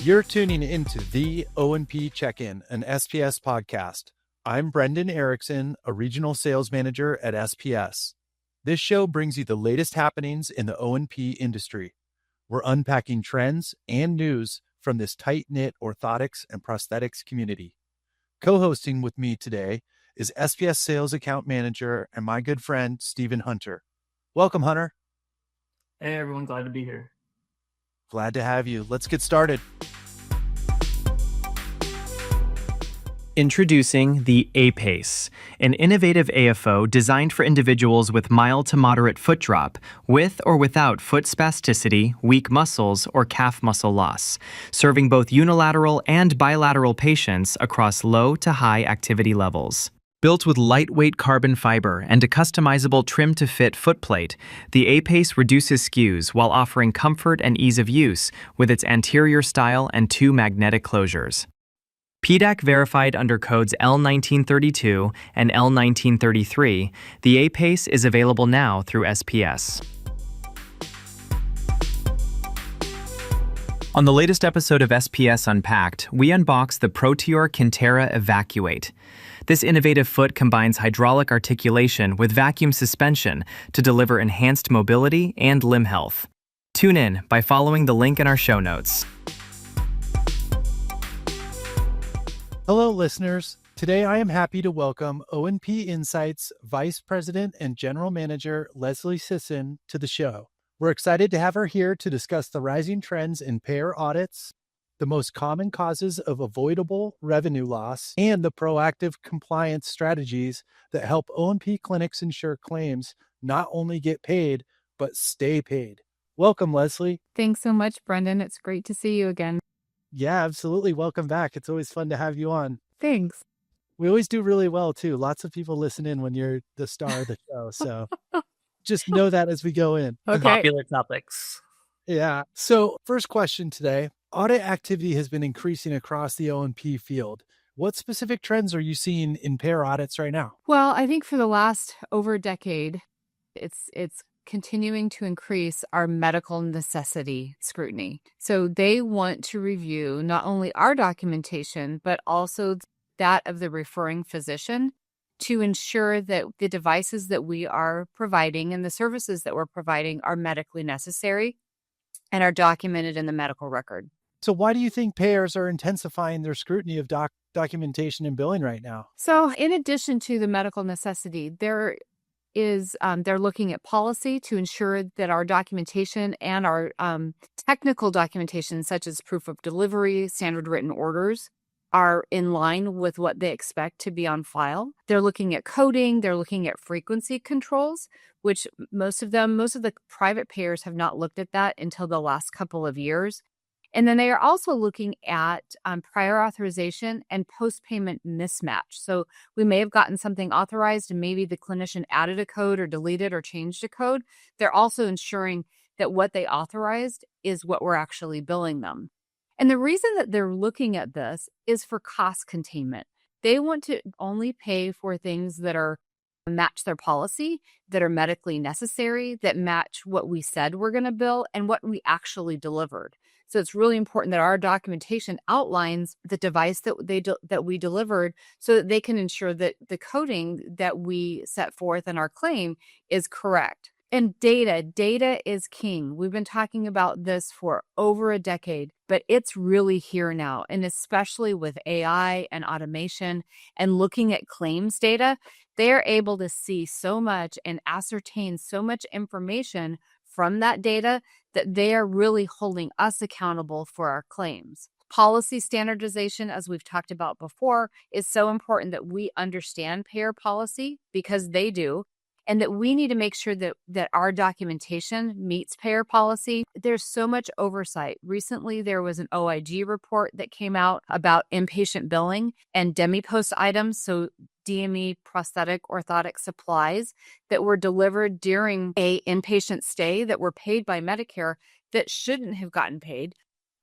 You're tuning into the O&P Check-In, an SPS podcast. I'm Brendan Erickson, a regional sales manager at SPS. This show brings you the latest happenings in the O&P industry. We're unpacking trends and news from this tight-knit orthotics and prosthetics community. Co-hosting with me today is SPS sales account manager and my good friend, Stephen Hunter. Welcome, Hunter. Hey, everyone. Glad to be here. Glad to have you. Let's get started. Introducing the A-Pace, an innovative AFO designed for individuals with mild to moderate foot drop, with or without foot spasticity, weak muscles, or calf muscle loss, serving both unilateral and bilateral patients across low to high activity levels. Built with lightweight carbon fiber and a customizable trim-to-fit footplate, the A-Pace reduces SKUs while offering comfort and ease of use with its anterior style and 2 magnetic closures. PDAC verified under codes L1932 and L1933, the A-Pace is available now through SPS. On the latest episode of SPS Unpacked, we unbox the Proteor Quintera Evacuate. This innovative foot combines hydraulic articulation with vacuum suspension to deliver enhanced mobility and limb health. Tune in by following the link in our show notes. Hello, listeners. Today, I am happy to welcome O&P Insights Vice President and General Manager Lesleigh Sisson to the show. We're excited to have her here to discuss the rising trends in payer audits, the most common causes of avoidable revenue loss, and the proactive compliance strategies that help O&P clinics ensure claims not only get paid, but stay paid. Welcome, Lesleigh. Thanks so much, Brendan. It's great to see you again. Yeah, absolutely. Welcome back. It's always fun to have you on. Thanks. We always do really well, too. Lots of people listen in when you're the star of the show. So just know that as we go in. Okay. Popular topics. Yeah. So first question today. Audit activity has been increasing across the O&P field. What specific trends are you seeing in payer audits right now? Well, I think for the last over a decade, it's continuing to increase our medical necessity scrutiny. So they want to review not only our documentation, but also that of the referring physician to ensure that the devices that we are providing and the services that we're providing are medically necessary and are documented in the medical record. So why do you think payers are intensifying their scrutiny of documentation and billing right now? So in addition to the medical necessity, they're looking at policy to ensure that our documentation and our technical documentation, such as proof of delivery, standard written orders, are in line with what they expect to be on file. They're looking at coding, they're looking at frequency controls, which most of the private payers have not looked at that until the last couple of years. And then they are also looking at prior authorization and post-payment mismatch. So we may have gotten something authorized and maybe the clinician added a code or deleted or changed a code. They're also ensuring that what they authorized is what we're actually billing them. And the reason that they're looking at this is for cost containment. They want to only pay for things that are match their policy, that are medically necessary, that match what we said we're going to bill and what we actually delivered. So it's really important that our documentation outlines the device that we delivered so that they can ensure that the coding that we set forth in our claim is correct. And data is king. We've been talking about this for over a decade, but it's really here now. And especially with AI and automation and looking at claims data, they're able to see so much and ascertain so much information from that data that they are really holding us accountable for our claims. Policy standardization, as we've talked about before, is so important that we understand payer policy because they do, and that we need to make sure that our documentation meets payer policy. There's so much oversight. Recently, there was an OIG report that came out about inpatient billing and DMEPOS items, so DME prosthetic orthotic supplies that were delivered during a inpatient stay that were paid by Medicare that shouldn't have gotten paid.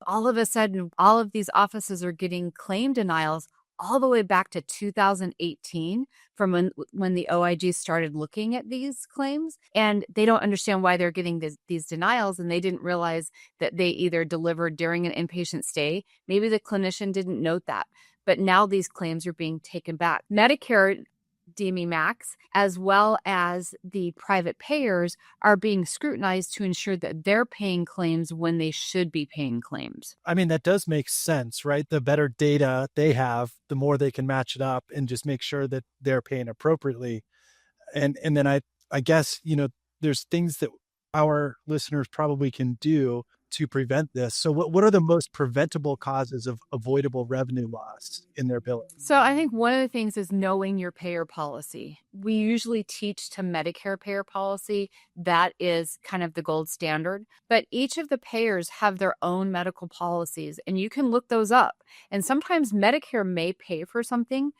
All of a sudden, all of these offices are getting claim denials all the way back to 2018 from when the OIG started looking at these claims, and they don't understand why they're getting these denials, and they didn't realize that they either delivered during an inpatient stay. Maybe the clinician didn't note that, but now these claims are being taken back. Medicare DME Max, as well as the private payers, are being scrutinized to ensure that they're paying claims when they should be paying claims. I mean, that does make sense, right? The better data they have, the more they can match it up and just make sure that they're paying appropriately. And then I guess, there's things that our listeners probably can do to prevent this. So what are the most preventable causes of avoidable revenue loss in their billing? So I think one of the things is knowing your payer policy. We usually teach to Medicare payer policy. That is kind of the gold standard. But each of the payers have their own medical policies, and you can look those up. And sometimes Medicare may pay for something,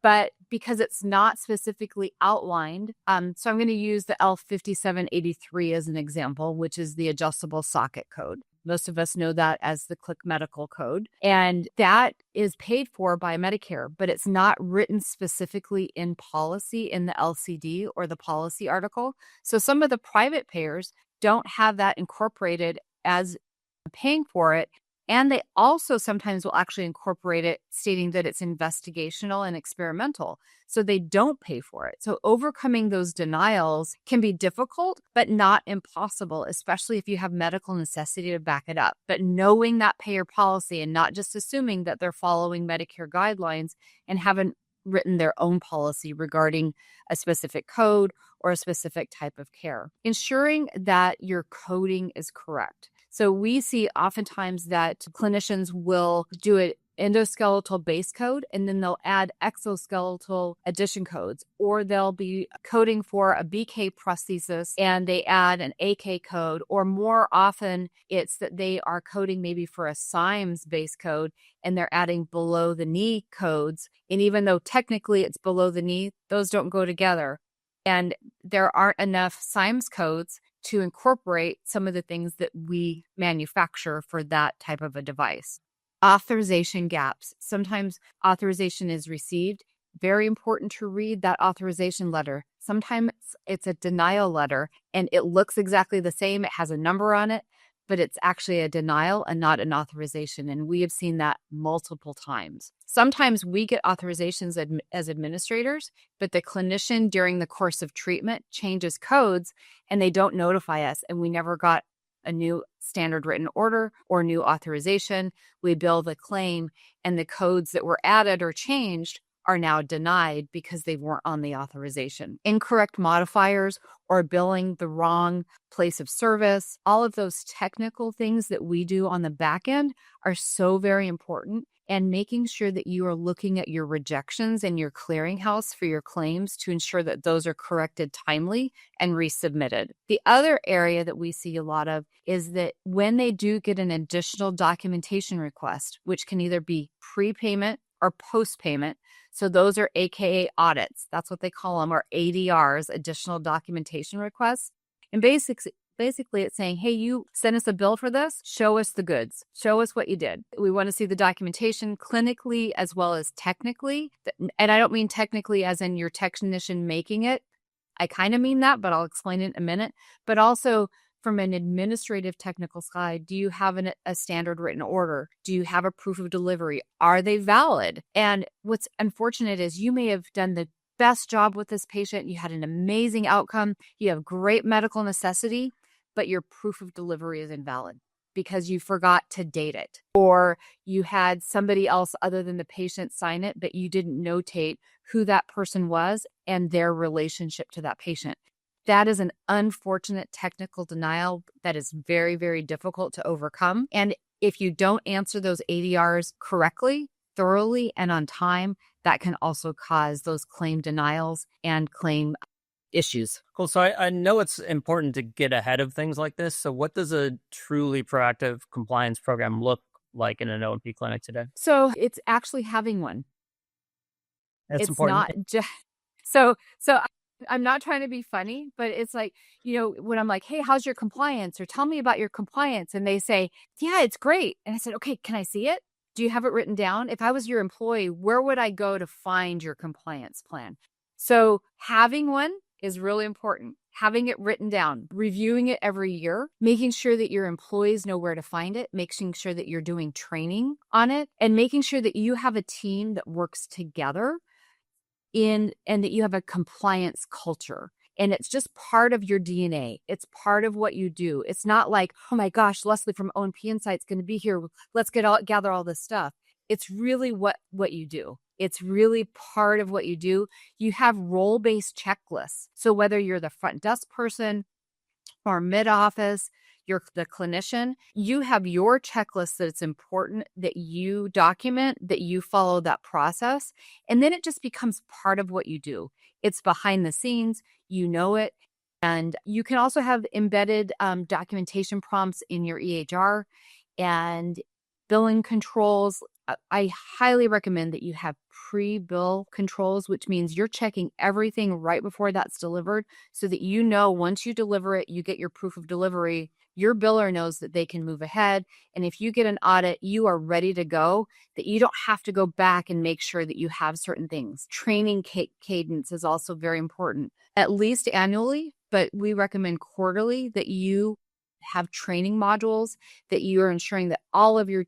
but because it's not specifically outlined, so I'm going to use the L5783 as an example, which is the adjustable socket code. Most of us know that as the Click Medical code, and that is paid for by Medicare, but it's not written specifically in policy in the LCD or the policy article. So some of the private payers don't have that incorporated as paying for it. And they also sometimes will actually incorporate it stating that it's investigational and experimental. So they don't pay for it. So overcoming those denials can be difficult, but not impossible, especially if you have medical necessity to back it up. But knowing that payer policy and not just assuming that they're following Medicare guidelines and haven't written their own policy regarding a specific code or a specific type of care. Ensuring that your coding is correct. So we see oftentimes that clinicians will do an endoskeletal base code and then they'll add exoskeletal addition codes, or they'll be coding for a BK prosthesis and they add an AK code, or more often it's that they are coding maybe for a SIMS base code and they're adding below the knee codes. And even though technically it's below the knee, those don't go together. And there aren't enough SIMS codes to incorporate some of the things that we manufacture for that type of a device. Authorization gaps. Sometimes authorization is received. Very important to read that authorization letter. Sometimes it's a denial letter and it looks exactly the same. It has a number on it, but it's actually a denial and not an authorization. And we have seen that multiple times. Sometimes we get authorizations as administrators, but the clinician during the course of treatment changes codes and they don't notify us, and we never got a new standard written order or new authorization. We bill the claim and the codes that were added or changed are now denied because they weren't on the authorization. Incorrect modifiers or billing the wrong place of service, all of those technical things that we do on the back end are so very important. And making sure that you are looking at your rejections and your clearinghouse for your claims to ensure that those are corrected timely and resubmitted. The other area that we see a lot of is that when they do get an additional documentation request, which can either be prepayment or post-payment, so those are AKA audits, that's what they call them, or ADRs, additional documentation requests. And basically it's saying, hey, you sent us a bill for this, show us the goods, show us what you did. We want to see the documentation clinically as well as technically. And I don't mean technically as in your technician making it. I kind of mean that, but I'll explain it in a minute. But also from an administrative technical side, do you have a standard written order? Do you have a proof of delivery? Are they valid? And what's unfortunate is you may have done the best job with this patient. You had an amazing outcome. You have great medical necessity, but your proof of delivery is invalid because you forgot to date it, or you had somebody else other than the patient sign it, but you didn't notate who that person was and their relationship to that patient. That is an unfortunate technical denial that is very, very difficult to overcome. And if you don't answer those ADRs correctly, thoroughly, and on time, that can also cause those claim denials and claim issues. Cool. So I know it's important to get ahead of things like this. So what does a truly proactive compliance program look like in an O&P clinic today? So it's actually having one. It's important. Not just so I'm not trying to be funny, but it's like, when I'm like, hey, how's your compliance? Or tell me about your compliance. And they say, yeah, it's great. And I said, okay, can I see it? Do you have it written down? If I was your employee, where would I go to find your compliance plan? So having one is really important. Having it written down, reviewing it every year, making sure that your employees know where to find it, making sure that you're doing training on it, and making sure that you have a team that works together and that you have a compliance culture. And it's just part of your DNA. It's part of what you do. It's not like, oh my gosh, Lesleigh from O&P Insight's going to be here. Let's gather all this stuff. It's really what you do. It's really part of what you do. You have role-based checklists. So whether you're the front desk person or mid-office, you're the clinician, you have your checklist that it's important that you document, that you follow that process. And then it just becomes part of what you do. It's behind the scenes, you know it. And you can also have embedded documentation prompts in your EHR and billing controls. I highly recommend that you have pre-bill controls, which means you're checking everything right before that's delivered so that you know once you deliver it, you get your proof of delivery, your biller knows that they can move ahead. And if you get an audit, you are ready to go, that you don't have to go back and make sure that you have certain things. Training cadence is also very important, at least annually, but we recommend quarterly that you have training modules that you are ensuring that all of your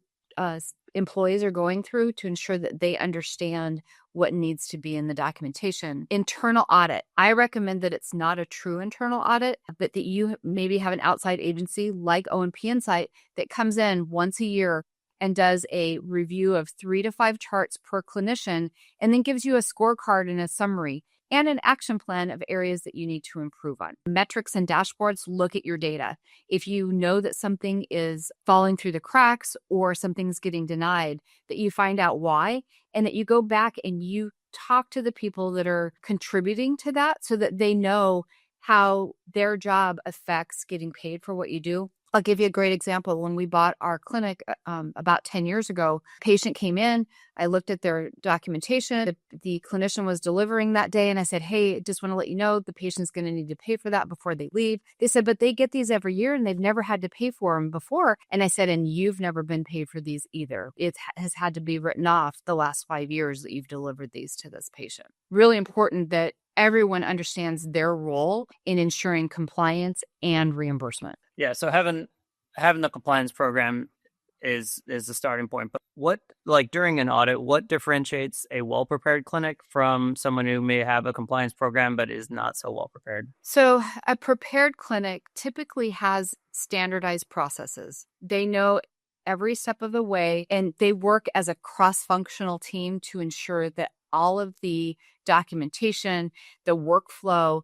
employees are going through to ensure that they understand what needs to be in the documentation. Internal audit. I recommend that it's not a true internal audit, but that you maybe have an outside agency like O&P Insight that comes in once a year and does a review of 3 to 5 charts per clinician and then gives you a scorecard and a summary and an action plan of areas that you need to improve on. Metrics and dashboards look at your data. If you know that something is falling through the cracks or something's getting denied, that you find out why and that you go back and you talk to the people that are contributing to that so that they know how their job affects getting paid for what you do. I'll give you a great example. When we bought our clinic about 10 years ago, a patient came in. I looked at their documentation. The clinician was delivering that day, and I said, hey, just want to let you know the patient's going to need to pay for that before they leave. They said, but they get these every year, and they've never had to pay for them before. And I said, and you've never been paid for these either. It has had to be written off the last 5 years that you've delivered these to this patient. Really important that everyone understands their role in ensuring compliance and reimbursement. Yeah, so having the compliance program is the starting point. But what, like during an audit, what differentiates a well-prepared clinic from someone who may have a compliance program but is not so well prepared? So a prepared clinic typically has standardized processes. They know every step of the way, and they work as a cross-functional team to ensure that all of the documentation, the workflow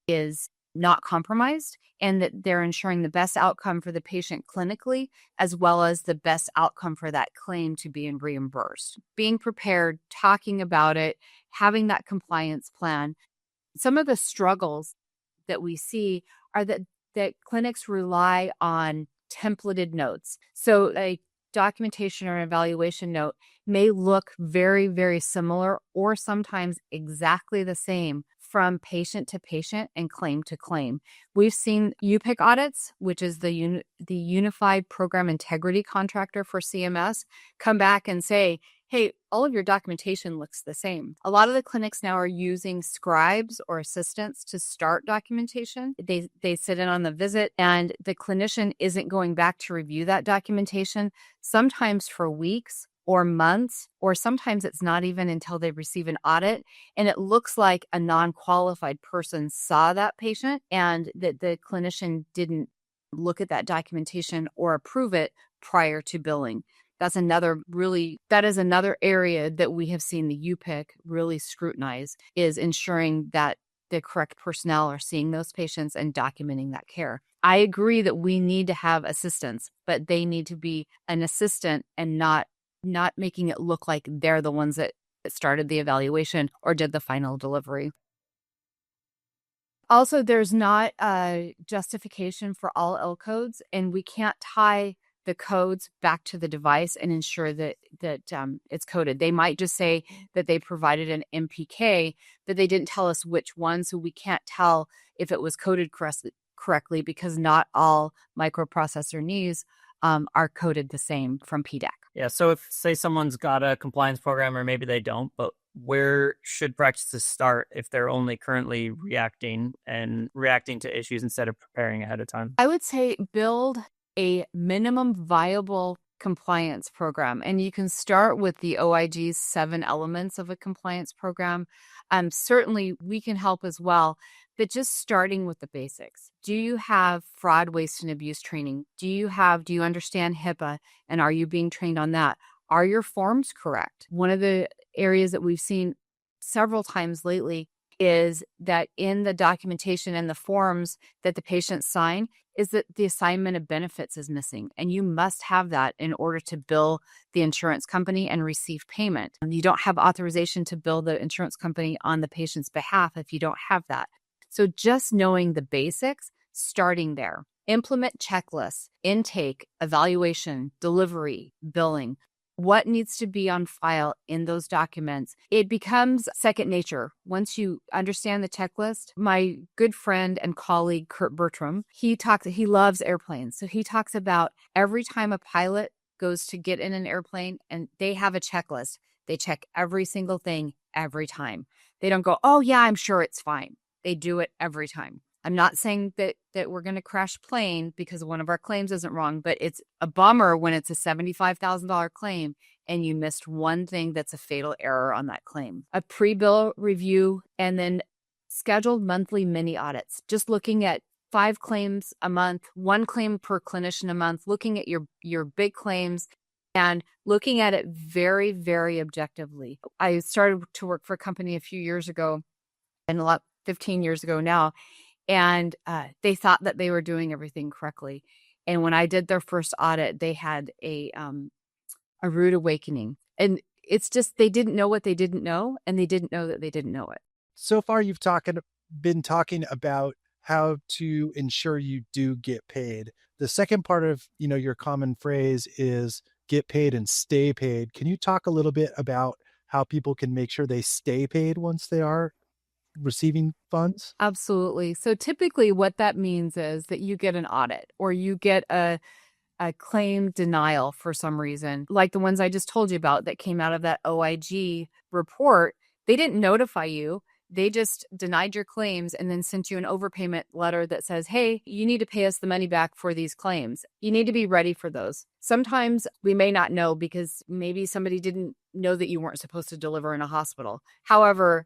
is not compromised, and that they're ensuring the best outcome for the patient clinically, as well as the best outcome for that claim to be reimbursed. Being prepared, talking about it, having that compliance plan. Some of the struggles that we see are that clinics rely on templated notes. So a documentation or evaluation note may look very, very similar or sometimes exactly the same from patient to patient and claim to claim. We've seen UPIC audits, which is the Unified Program Integrity Contractor for CMS, come back and say, hey, all of your documentation looks the same. A lot of the clinics now are using scribes or assistants to start documentation. They sit in on the visit and the clinician isn't going back to review that documentation, sometimes for weeks or months, or sometimes it's not even until they receive an audit and it looks like a non-qualified person saw that patient and that the clinician didn't look at that documentation or approve it prior to billing. That is another area that we have seen the UPIC really scrutinize, is ensuring that the correct personnel are seeing those patients and documenting that care. I agree that we need to have assistants, but they need to be an assistant and not making it look like they're the ones that started the evaluation or did the final delivery. Also, there's not a justification for all L codes, and we can't tie the codes back to the device and ensure that it's coded. They might just say that they provided an MPK, but they didn't tell us which one, so we can't tell if it was coded correctly because not all microprocessor knees are coded the same from PDAC. Yeah. So if, say, someone's got a compliance program, or maybe they don't, but where should practices start if they're only currently reacting to issues instead of preparing ahead of time? I would say build a minimum viable compliance program. And you can start with the OIG's 7 elements of a compliance program. Certainly, we can help as well. But just starting with the basics. Do you have fraud, waste, and abuse training? Do you understand HIPAA? And are you being trained on that? Are your forms correct? One of the areas that we've seen several times lately is that in the documentation and the forms that the patients sign is that the assignment of benefits is missing. And you must have that in order to bill the insurance company and receive payment. And you don't have authorization to bill the insurance company on the patient's behalf if you don't have that. So just knowing the basics, starting there. Implement checklists, intake, evaluation, delivery, billing. What needs to be on file in those documents? It becomes second nature. Once you understand the checklist, my good friend and colleague, Kurt Bertram, he loves airplanes. So he talks about every time a pilot goes to get in an airplane and they have a checklist, they check every single thing every time. They don't go, oh yeah, I'm sure it's fine. They do it every time. I'm not saying that we're going to crash plane because one of our claims isn't wrong, but it's a bummer when it's a $75,000 claim and you missed one thing that's a fatal error on that claim. A pre-bill review and then scheduled monthly mini audits, just looking at 5 claims a month, 1 claim per clinician a month, looking at your big claims and looking at it very, very objectively. I started to work for a company a few years ago, and 15 years ago now, and they thought that they were doing everything correctly. And when I did their first audit, they had a rude awakening. And it's just they didn't know what they didn't know, and they didn't know that they didn't know it. So far, you've been talking about how to ensure you do get paid. The second part of your common phrase is get paid and stay paid. Can you talk a little bit about how people can make sure they stay paid once they are receiving funds? Absolutely. So typically what that means is that you get an audit or you get a claim denial for some reason, like the ones I just told you about that came out of that OIG report. They didn't notify you. They just denied your claims and then sent you an overpayment letter that says, hey, you need to pay us the money back for these claims. You need to be ready for those. Sometimes we may not know because maybe somebody didn't know that you weren't supposed to deliver in a hospital. However,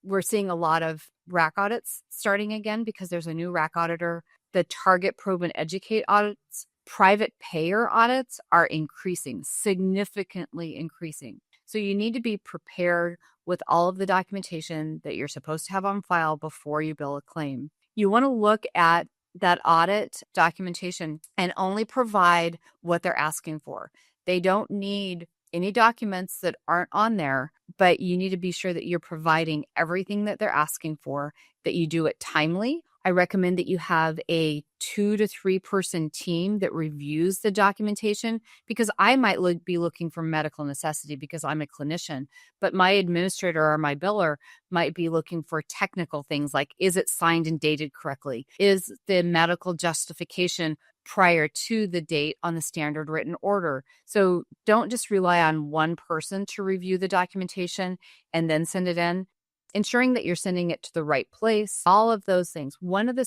we're seeing a lot of RAC audits starting again because there's a new RAC auditor. The target, probe, and educate audits, private payer audits are increasing, significantly increasing. So you need to be prepared with all of the documentation that you're supposed to have on file before you bill a claim. You want to look at that audit documentation and only provide what they're asking for. They don't need any documents that aren't on there, but you need to be sure that you're providing everything that they're asking for, that you do it timely. I recommend that you have a 2 to 3 person team that reviews the documentation because I might be looking for medical necessity because I'm a clinician, but my administrator or my biller might be looking for technical things like, is it signed and dated correctly? Is the medical justification prior to the date on the standard written order? So don't just rely on one person to review the documentation and then send it in. Ensuring that you're sending it to the right place, all of those things. One of the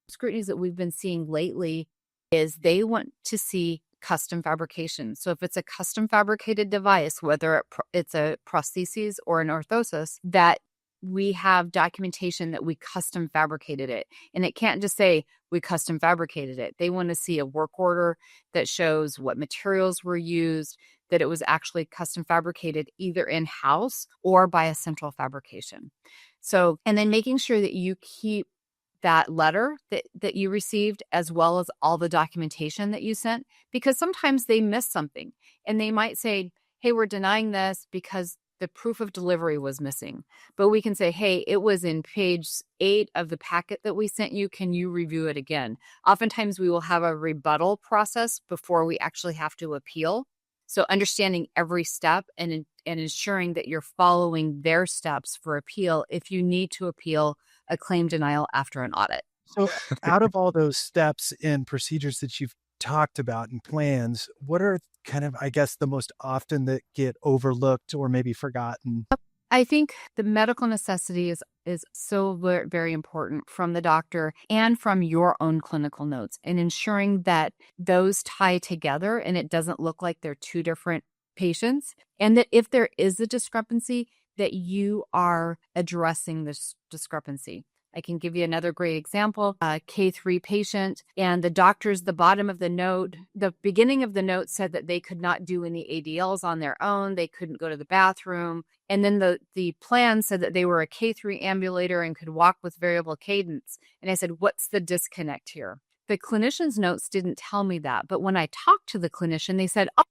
scrutinies that we've been seeing lately is they want to see custom fabrication. So if it's a custom fabricated device, whether it's a prosthesis or an orthosis, that we have documentation that we custom fabricated it. And it can't just say we custom fabricated it. They want to see a work order that shows what materials were used, that it was actually custom fabricated either in-house or by a central fabrication. So, and then making sure that you keep that letter that you received as well as all the documentation that you sent, because sometimes they miss something and they might say, hey, we're denying this because the proof of delivery was missing. But we can say, hey, it was in page 8 of the packet that we sent you. Can you review it again? Oftentimes we will have a rebuttal process before we actually have to appeal. So understanding every step and ensuring that you're following their steps for appeal if you need to appeal a claim denial after an audit. So out of all those steps and procedures that you've talked about in plans, what are kind of, I guess, the most often that get overlooked or maybe forgotten? I think the medical necessity is so very important from the doctor and from your own clinical notes, and ensuring that those tie together and it doesn't look like they're two different patients. And that if there is a discrepancy, that you are addressing this discrepancy. I can give you another great example, a K3 patient, and the doctor's, the bottom of the note, the beginning of the note said that they could not do any ADLs on their own. They couldn't go to the bathroom. And then the plan said that they were a K3 ambulator and could walk with variable cadence. And I said, what's the disconnect here? The clinician's notes didn't tell me that. But when I talked to the clinician, they said, oh,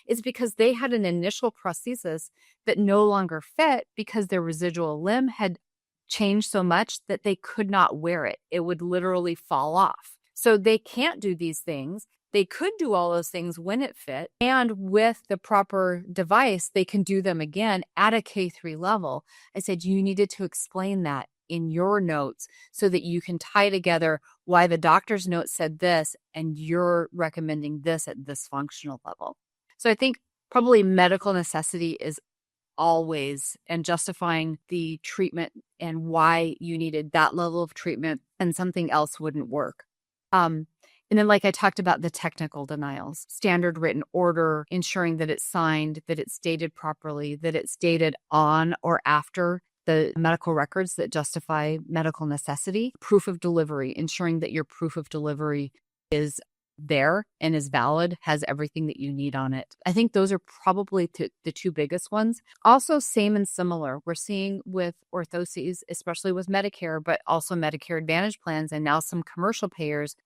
it's because they had an initial prosthesis that no longer fit because their residual limb had changed so much that they could not wear it. It would literally fall off. So they can't do these things. They could do all those things when it fit. And with the proper device, they can do them again at a K3 level. I said, you needed to explain that in your notes so that you can tie together why the doctor's note said this and you're recommending this at this functional level. So I think probably medical necessity is always, and justifying the treatment and why you needed that level of treatment and something else wouldn't work. And then, like I talked about, the technical denials, standard written order, ensuring that it's signed, that it's dated properly, that it's dated on or after the medical records that justify medical necessity, proof of delivery, ensuring that your proof of delivery is there and is valid, has everything that you need on it. I think those are probably the two biggest ones. Also, same and similar. We're seeing with orthoses, especially with Medicare, but also Medicare Advantage plans and now some commercial payers,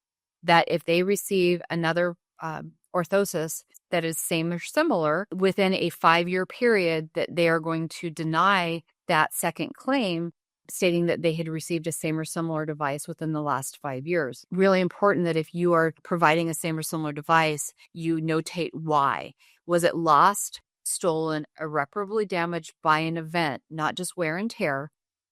that if they receive another orthosis that is same or similar within a 5-year period, that they are going to deny that second claim, stating that they had received a same or similar device within the last 5 years. Really important that if you are providing a same or similar device, you notate why. Was it lost, stolen, irreparably damaged by an event, not just wear and tear?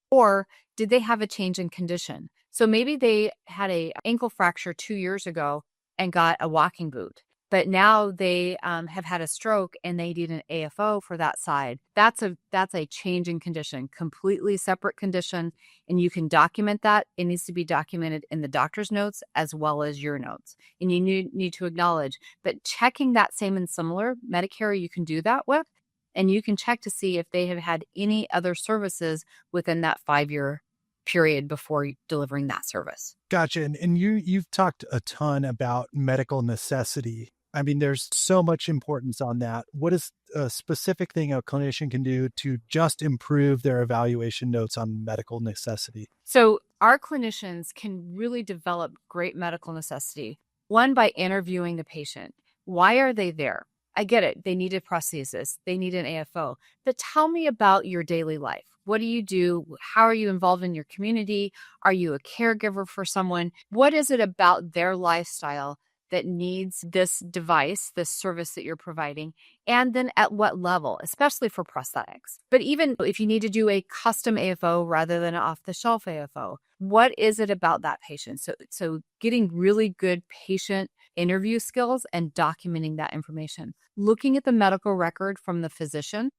Or did they have a change in condition? So maybe they had an ankle fracture 2 years ago and got a walking boot, but now they have had a stroke and they need an AFO for that side. That's a change in condition, completely separate condition, and you can document that. It needs to be documented in the doctor's notes as well as your notes. And you need to acknowledge, but checking that same and similar, Medicare, you can do that with, and you can check to see if they have had any other services within that 5-year period before delivering that service. Gotcha. And you've talked a ton about medical necessity. I mean, there's so much importance on that. What is a specific thing a clinician can do to just improve their evaluation notes on medical necessity? So our clinicians can really develop great medical necessity. One, by interviewing the patient. Why are they there? I get it. They need a prosthesis. They need an AFO. But tell me about your daily life. What do you do? How are you involved in your community? Are you a caregiver for someone? What is it about their lifestyle that needs this device, this service that you're providing? And then at what level, especially for prosthetics? But even if you need to do a custom AFO rather than an off-the-shelf AFO, what is it about that patient? So getting really good patient interview skills and documenting that information, looking at the medical record from the physician,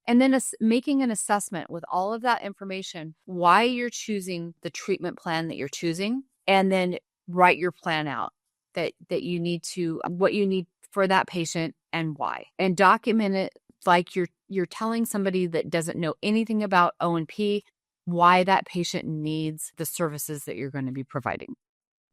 and then making an assessment with all of that information, why you're choosing the treatment plan that you're choosing, and then write your plan out that you need to, what you need for that patient and why, and document it like you're telling somebody that doesn't know anything about O&P why that patient needs the services that you're going to be providing.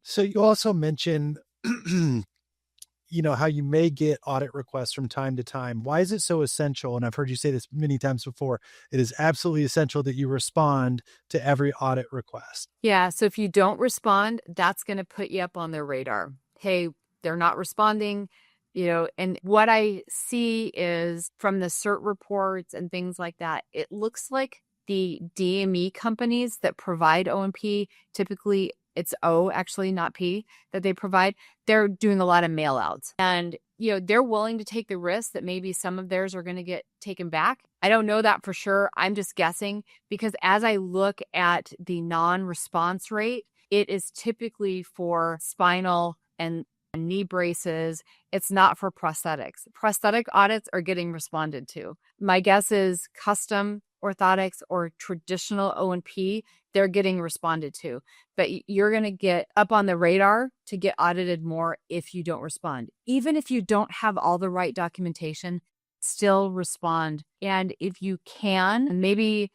So you also mentioned how you may get audit requests from time to time. Why is it so essential? And I've heard you say this many times before. It is absolutely essential that you respond to every audit request. Yeah. So if you don't respond, that's going to put you up on their radar. Hey, they're not responding, and what I see is from the CERT reports and things like that, it looks like the DME companies that provide O&P, typically it's O, actually, not P, that they provide, they're doing a lot of mail outs. And, they're willing to take the risk that maybe some of theirs are going to get taken back. I don't know that for sure. I'm just guessing, because as I look at the non-response rate, it is typically for spinal and knee braces. It's not for prosthetics. Prosthetic audits are getting responded to. My guess is custom orthotics or traditional O&P, they're getting responded to. But you're going to get up on the radar to get audited more if you don't respond. Even if you don't have all the right documentation, still respond. And if you can, maybe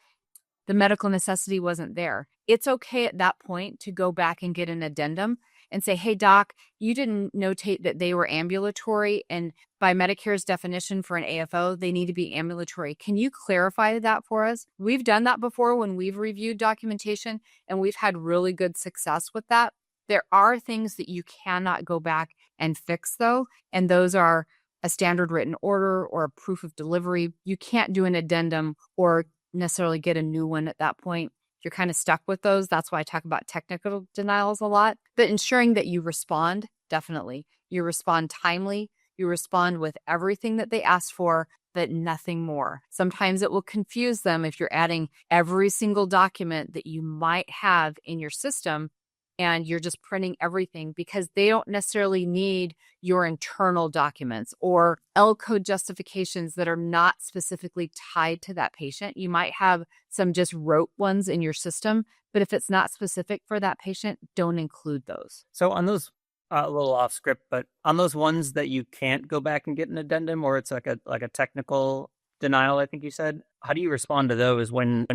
the medical necessity wasn't there, it's okay at that point to go back and get an addendum and say, hey, doc, you didn't notate that they were ambulatory. And by Medicare's definition for an AFO, they need to be ambulatory. Can you clarify that for us? We've done that before when we've reviewed documentation, and we've had really good success with that. There are things that you cannot go back and fix, though, and those are a standard written order or a proof of delivery. You can't do an addendum or necessarily get a new one at that point. You're kind of stuck with those. That's why I talk about technical denials a lot. But ensuring that you respond, definitely. You respond timely. You respond with everything that they asked for, but nothing more. Sometimes it will confuse them if you're adding every single document that you might have in your system and you're just printing everything, because they don't necessarily need your internal documents or L code justifications that are not specifically tied to that patient. You might have some just rote ones in your system, but if it's not specific for that patient, don't include those. So on those, a little off script, but on those ones that you can't go back and get an addendum, or it's like a technical denial, I think you said, how do you respond to those when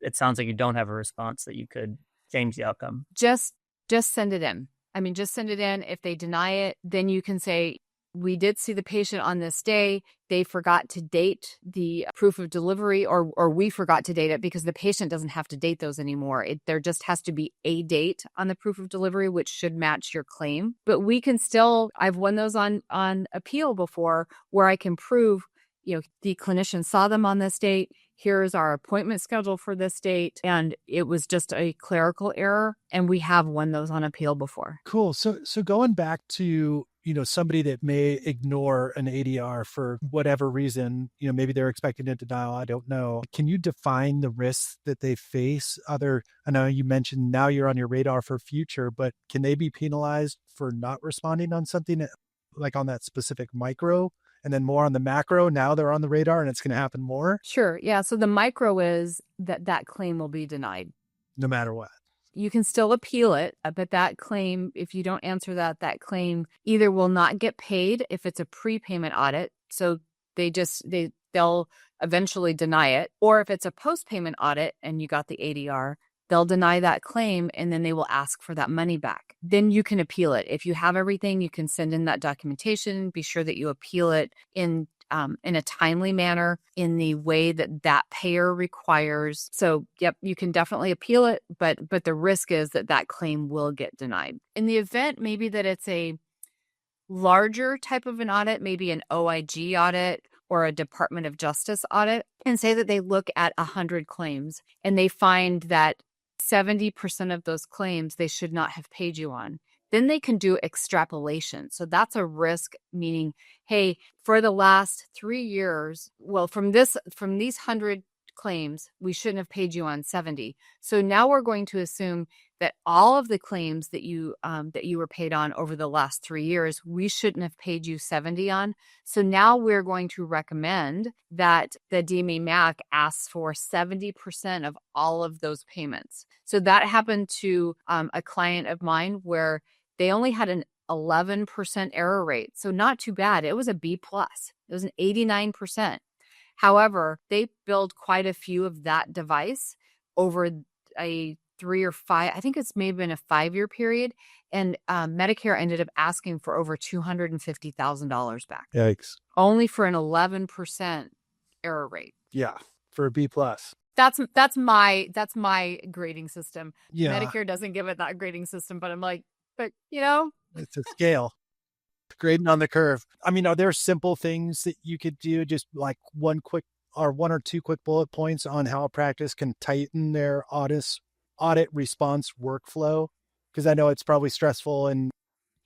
it sounds like you don't have a response that you could change the outcome? Just send it in. I mean, just send it in. If they deny it, then you can say, we did see the patient on this day. They forgot to date the proof of delivery, or we forgot to date it, because the patient doesn't have to date those anymore. There just has to be a date on the proof of delivery, which should match your claim. But we can still, I've won those on appeal before, where I can prove, the clinician saw them on this date. Here's our appointment schedule for this date. And it was just a clerical error. And we have won those on appeal before. Cool. So going back to, somebody that may ignore an ADR for whatever reason, maybe they're expecting a denial. I don't know. Can you define the risks that they face? I know you mentioned now you're on your radar for future, but can they be penalized for not responding on something like on that specific micro? And then more on the macro, now they're on the radar and it's going to happen more? Sure. Yeah. So the micro is that claim will be denied. No matter what. You can still appeal it, but that claim, if you don't answer that claim either will not get paid if it's a prepayment audit. So they'll eventually deny it. Or if it's a post-payment audit and you got the ADR, they'll deny that claim, and then they will ask for that money back. Then you can appeal it. If you have everything, you can send in that documentation. Be sure that you appeal it in a timely manner, in the way that payer requires. So, yep, you can definitely appeal it, but the risk is that claim will get denied. In the event maybe that it's a larger type of an audit, maybe an OIG audit or a Department of Justice audit, and say that they look at 100 claims and they find that 70% of those claims they should not have paid you on. Then they can do extrapolation. So that's a risk, meaning, hey, for the last 3 years, well, from these 100 claims, we shouldn't have paid you on 70. So now we're going to assume that all of the claims that you were paid on over the last 3 years, we shouldn't have paid you 70 on. So now we're going to recommend that the DME MAC asks for 70% of all of those payments. So that happened to a client of mine where they only had an 11% error rate. So not too bad. It was a B+. It was an 89%. However, they billed quite a few of that device over a 3 or 5, I think it's maybe been a 5-year period. And Medicare ended up asking for over $250,000 back. Yikes. Only for an 11% error rate. Yeah. For a B+. That's my grading system. Yeah. Medicare doesn't give it that grading system, but I'm like, it's a scale. Grading on the curve. I mean, are there simple things that you could do, just like one or two quick bullet points on how a practice can tighten their audit response workflow? Because I know it's probably stressful and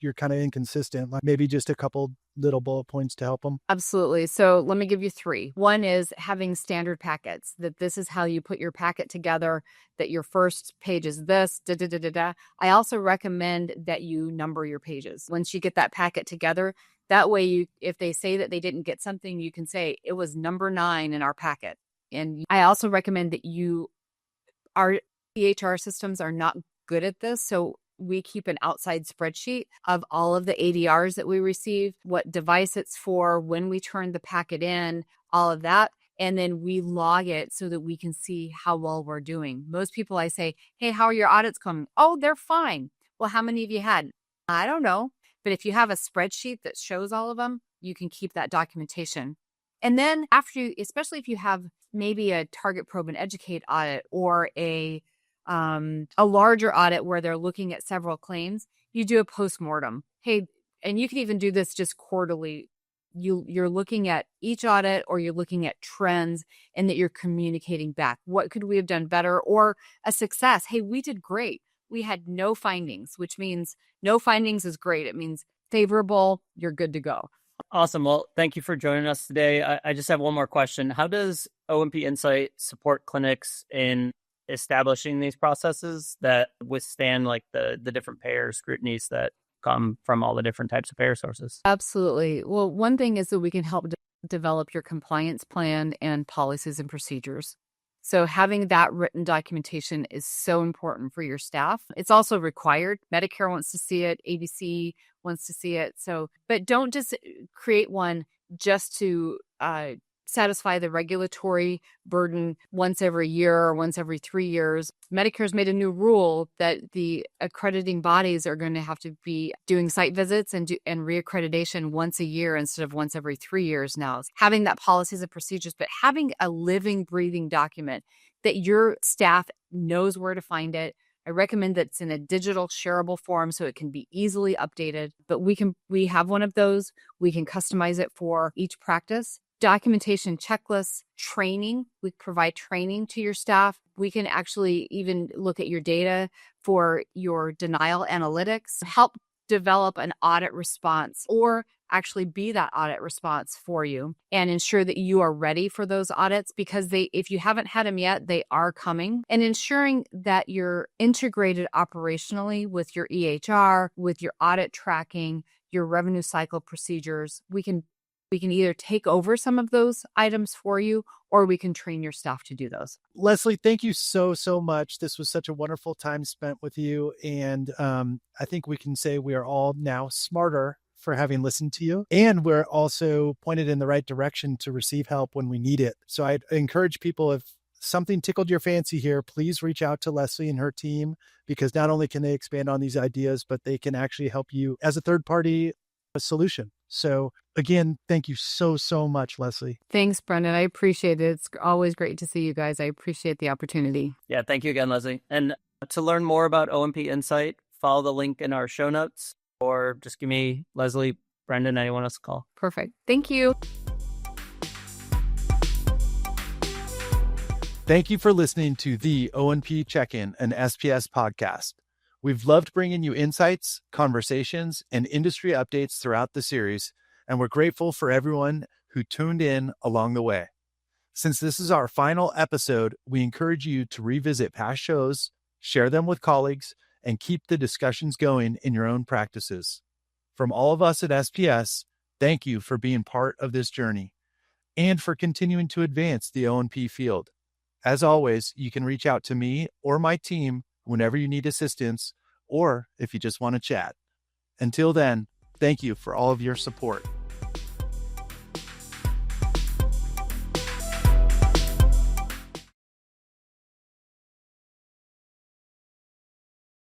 you're kind of inconsistent, like maybe just a couple little bullet points to help them? Absolutely. So let me give you 3. One is having standard packets, that this is how you put your packet together, that your first page is this, da, da, da, da, da. I also recommend that you number your pages. Once you get that packet together, that way if they say that they didn't get something, you can say it was number 9 in our packet. And I also recommend that our EHR systems are not good at this. So we keep an outside spreadsheet of all of the ADRs that we receive, what device it's for, when we turn the packet in, all of that. And then we log it so that we can see how well we're doing. Most people I say, hey, how are your audits coming? Oh, they're fine. Well, how many have you had? I don't know. But if you have a spreadsheet that shows all of them, you can keep that documentation. And then especially if you have maybe a target, probe, and educate audit or a larger audit where they're looking at several claims, you do a postmortem. Hey, and you can even do this just quarterly. You're looking at each audit, or you're looking at trends, and that you're communicating back. What could we have done better? Or a success. Hey, we did great. We had no findings, which means no findings is great. It means favorable. You're good to go. Awesome. Well, thank you for joining us today. I just have one more question. How does O&P Insight support clinics in establishing these processes that withstand like the different payer scrutinies that come from all the different types of payer sources? Absolutely. Well, one thing is that we can help develop your compliance plan and policies and procedures. So having that written documentation is so important for your staff. It's also required. Medicare wants to see it. ABC wants to see it. But don't just create one just to satisfy the regulatory burden once every year or once every 3 years. Medicare's made a new rule that the accrediting bodies are going to have to be doing site visits and reaccreditation once a year instead of once every 3 years now. Having that policies and procedures, but having a living, breathing document that your staff knows where to find it. I recommend that it's in a digital shareable form so it can be easily updated, but we have one of those. We can customize it for each practice. Documentation checklists, training. We provide training to your staff. We can actually even look at your data for your denial analytics, help develop an audit response, or actually be that audit response for you and ensure that you are ready for those audits, because if you haven't had them yet, they are coming. And ensuring that you're integrated operationally with your EHR, with your audit tracking, your revenue cycle procedures. We can either take over some of those items for you, or we can train your staff to do those. Lesleigh, thank you so much. This was such a wonderful time spent with you. And I think we can say we are all now smarter for having listened to you. And we're also pointed in the right direction to receive help when we need it. So I'd encourage people, if something tickled your fancy here, please reach out to Lesleigh and her team, because not only can they expand on these ideas, but they can actually help you as a third-party solution. So again, thank you so much, Lesleigh. Thanks, Brendan. I appreciate it. It's always great to see you guys. I appreciate the opportunity. Yeah, thank you again, Lesleigh. And to learn more about O&P Insight, follow the link in our show notes, or just give me Lesleigh, Brendan, anyone else to call. Perfect. Thank you. Thank you for listening to the O&P Check-In, an SPS podcast. We've loved bringing you insights, conversations, and industry updates throughout the series, and we're grateful for everyone who tuned in along the way. Since this is our final episode, we encourage you to revisit past shows, share them with colleagues, and keep the discussions going in your own practices. From all of us at SPS, thank you for being part of this journey and for continuing to advance the O&P field. As always, you can reach out to me or my team whenever you need assistance, or if you just want to chat. Until then, thank you for all of your support.